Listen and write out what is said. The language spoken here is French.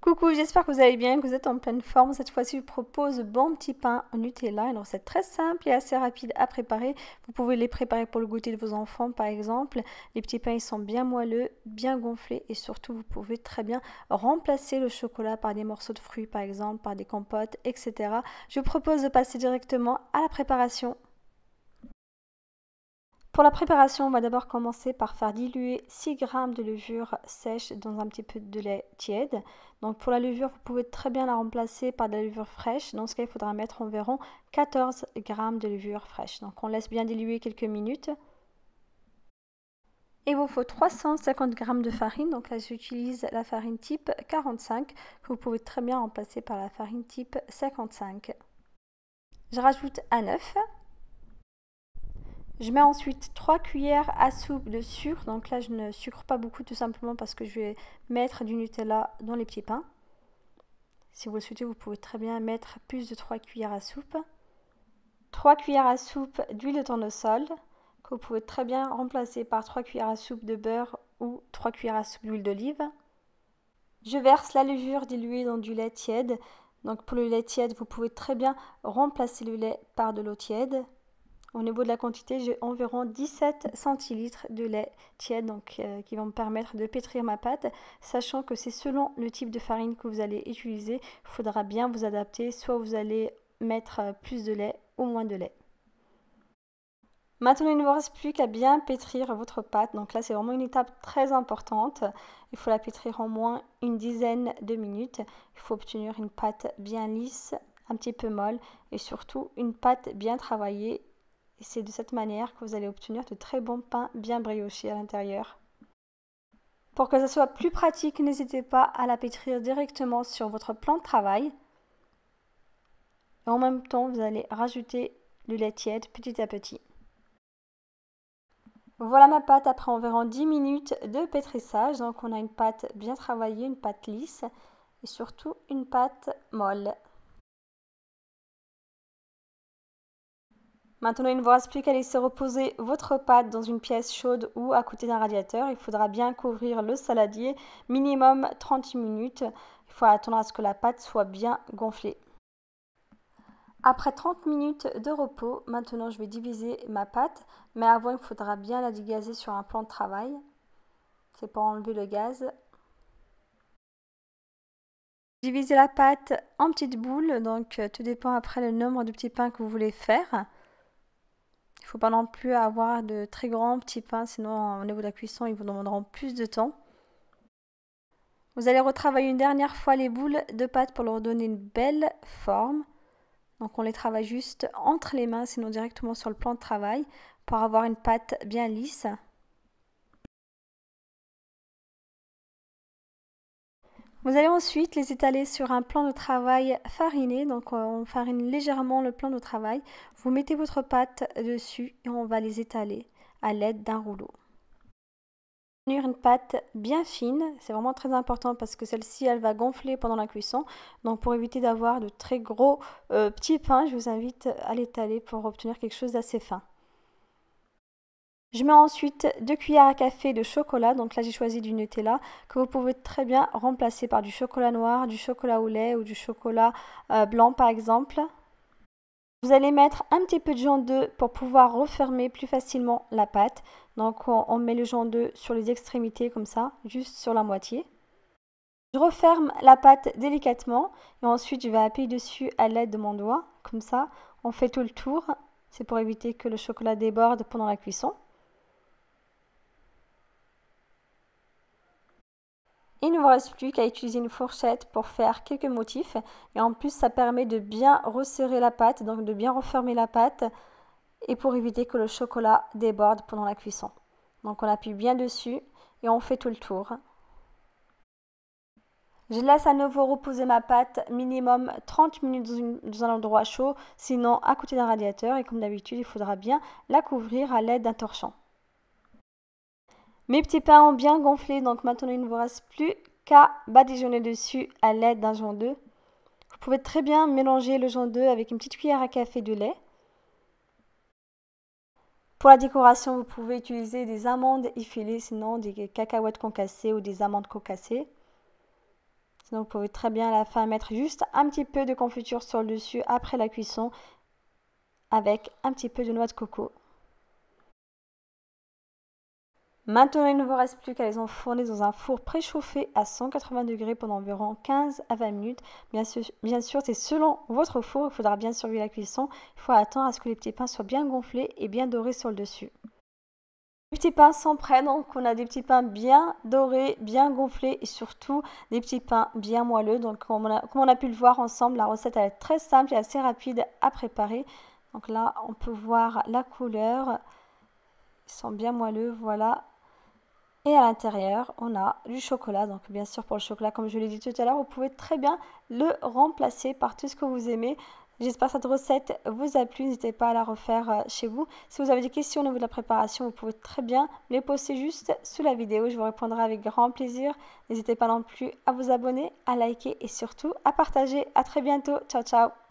Coucou, j'espère que vous allez bien, que vous êtes en pleine forme. Cette fois-ci, je vous propose bon petit pain au Nutella, une recette très simple et assez rapide à préparer. Vous pouvez les préparer pour le goûter de vos enfants, par exemple. Les petits pains, ils sont bien moelleux, bien gonflés et surtout, vous pouvez très bien remplacer le chocolat par des morceaux de fruits, par exemple, par des compotes, etc. Je vous propose de passer directement à la préparation. Pour la préparation, on va d'abord commencer par faire diluer 6 g de levure sèche dans un petit peu de lait tiède. Donc pour la levure, vous pouvez très bien la remplacer par de la levure fraîche. Dans ce cas, il faudra mettre environ 14 g de levure fraîche. Donc on laisse bien diluer quelques minutes. Il vous faut 350 g de farine. Donc là, j'utilise la farine type 45 que vous pouvez très bien remplacer par la farine type 55. Je rajoute un œuf. Je mets ensuite 3 cuillères à soupe de sucre. Donc là, je ne sucre pas beaucoup tout simplement parce que je vais mettre du Nutella dans les petits pains. Si vous le souhaitez, vous pouvez très bien mettre plus de 3 cuillères à soupe. 3 cuillères à soupe d'huile de tournesol que vous pouvez très bien remplacer par 3 cuillères à soupe de beurre ou 3 cuillères à soupe d'huile d'olive. Je verse la levure diluée dans du lait tiède. Donc pour le lait tiède, vous pouvez très bien remplacer le lait par de l'eau tiède. Au niveau de la quantité, j'ai environ 17 centilitres de lait tiède qui vont me permettre de pétrir ma pâte, sachant que c'est selon le type de farine que vous allez utiliser. Il faudra bien vous adapter, soit vous allez mettre plus de lait ou moins de lait. Maintenant, il ne vous reste plus qu'à bien pétrir votre pâte. Donc là, c'est vraiment une étape très importante. Il faut la pétrir en moins une dizaine de minutes. Il faut obtenir une pâte bien lisse, un petit peu molle et surtout une pâte bien travaillée. Et c'est de cette manière que vous allez obtenir de très bons pains bien briochés à l'intérieur. Pour que ce soit plus pratique, n'hésitez pas à la pétrir directement sur votre plan de travail. Et en même temps, vous allez rajouter le lait tiède petit à petit. Voilà ma pâte après environ 10 minutes de pétrissage. Donc on a une pâte bien travaillée, une pâte lisse et surtout une pâte molle. Maintenant, il ne vous reste plus qu'à laisser reposer votre pâte dans une pièce chaude ou à côté d'un radiateur. Il faudra bien couvrir le saladier, minimum 30 minutes. Il faut attendre à ce que la pâte soit bien gonflée. Après 30 minutes de repos, maintenant je vais diviser ma pâte, mais avant il faudra bien la dégazer sur un plan de travail. C'est pour enlever le gaz. Divisez la pâte en petites boules, donc tout dépend après le nombre de petits pains que vous voulez faire. Il ne faut pas non plus avoir de très grands petits pains, sinon au niveau de la cuisson, ils vous demanderont plus de temps. Vous allez retravailler une dernière fois les boules de pâte pour leur donner une belle forme. Donc on les travaille juste entre les mains, sinon directement sur le plan de travail, pour avoir une pâte bien lisse. Vous allez ensuite les étaler sur un plan de travail fariné, donc on farine légèrement le plan de travail. Vous mettez votre pâte dessus et on va les étaler à l'aide d'un rouleau. Une pâte bien fine, c'est vraiment très important parce que celle-ci elle va gonfler pendant la cuisson. Donc pour éviter d'avoir de très gros petits pains, je vous invite à l'étaler pour obtenir quelque chose d'assez fin. Je mets ensuite 2 cuillères à café de chocolat, donc là j'ai choisi du Nutella, que vous pouvez très bien remplacer par du chocolat noir, du chocolat au lait ou du chocolat blanc par exemple. Vous allez mettre un petit peu de jaune d'œuf pour pouvoir refermer plus facilement la pâte. Donc on met le jaune d'œuf sur les extrémités comme ça, juste sur la moitié. Je referme la pâte délicatement et ensuite je vais appuyer dessus à l'aide de mon doigt, comme ça on fait tout le tour. C'est pour éviter que le chocolat déborde pendant la cuisson. Il ne vous reste plus qu'à utiliser une fourchette pour faire quelques motifs et en plus ça permet de bien resserrer la pâte, donc de bien refermer la pâte et pour éviter que le chocolat déborde pendant la cuisson. Donc on appuie bien dessus et on fait tout le tour. Je laisse à nouveau reposer ma pâte minimum 30 minutes dans un endroit chaud, sinon à côté d'un radiateur et comme d'habitude il faudra bien la couvrir à l'aide d'un torchon. Mes petits pains ont bien gonflé, donc maintenant il ne vous reste plus qu'à badigeonner dessus à l'aide d'un jaune d'œuf. Vous pouvez très bien mélanger le jaune d'œuf avec une petite cuillère à café de lait. Pour la décoration, vous pouvez utiliser des amandes effilées, sinon des cacahuètes concassées ou des amandes concassées. Sinon, vous pouvez très bien à la fin mettre juste un petit peu de confiture sur le dessus après la cuisson avec un petit peu de noix de coco. Maintenant, il ne vous reste plus qu'à les enfourner dans un four préchauffé à 180 degrés pendant environ 15 à 20 minutes. Bien sûr, c'est selon votre four. Il faudra bien surveiller la cuisson. Il faut attendre à ce que les petits pains soient bien gonflés et bien dorés sur le dessus. Les petits pains sont prêts, donc on a des petits pains bien dorés, bien gonflés et surtout des petits pains bien moelleux. Donc comme on a pu le voir ensemble, la recette elle est très simple et assez rapide à préparer. Donc là, on peut voir la couleur. Ils sont bien moelleux, voilà. Et à l'intérieur, on a du chocolat. Donc bien sûr, pour le chocolat, comme je l'ai dit tout à l'heure, vous pouvez très bien le remplacer par tout ce que vous aimez. J'espère que cette recette vous a plu. N'hésitez pas à la refaire chez vous. Si vous avez des questions au niveau de la préparation, vous pouvez très bien les poster juste sous la vidéo. Je vous répondrai avec grand plaisir. N'hésitez pas non plus à vous abonner, à liker et surtout à partager. À très bientôt. Ciao, ciao.